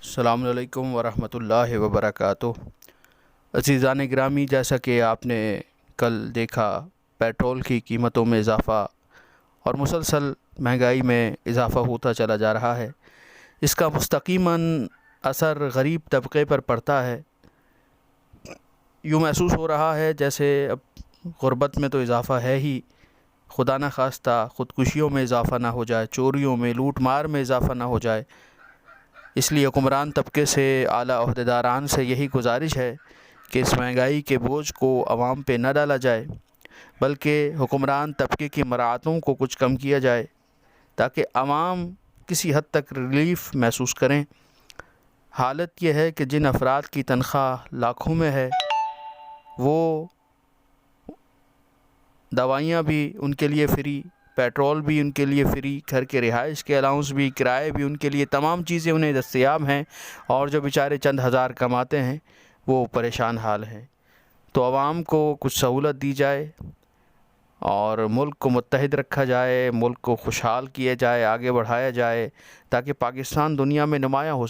السلام علیکم ورحمۃ اللہ وبرکاتہ۔ عزیزان گرامی، جیسا کہ آپ نے کل دیکھا، پیٹرول کی قیمتوں میں اضافہ اور مسلسل مہنگائی میں اضافہ ہوتا چلا جا رہا ہے۔ اس کا مستقیماً اثر غریب طبقے پر پڑتا ہے۔ یوں محسوس ہو رہا ہے جیسے اب غربت میں تو اضافہ ہے ہی، خدا نہ خواستہ خودکشیوں میں اضافہ نہ ہو جائے، چوریوں میں، لوٹ مار میں اضافہ نہ ہو جائے۔ اس لیے حکمران طبقے سے، اعلیٰ عہدیداران سے یہی گزارش ہے کہ اس مہنگائی کے بوجھ کو عوام پہ نہ ڈالا جائے، بلکہ حکمران طبقے کی مراعاتوں کو کچھ کم کیا جائے تاکہ عوام کسی حد تک ریلیف محسوس کریں۔ حالت یہ ہے کہ جن افراد کی تنخواہ لاکھوں میں ہے، وہ دوائیاں بھی ان کے لیے فری، پیٹرول بھی ان کے لیے فری، گھر کے رہائش کے الاؤنس بھی، کرائے بھی ان کے لیے، تمام چیزیں انہیں دستیاب ہیں، اور جو بیچارے چند ہزار کماتے ہیں وہ پریشان حال ہیں۔ تو عوام کو کچھ سہولت دی جائے اور ملک کو متحد رکھا جائے، ملک کو خوشحال کیا جائے، آگے بڑھایا جائے، تاکہ پاکستان دنیا میں نمایاں ہو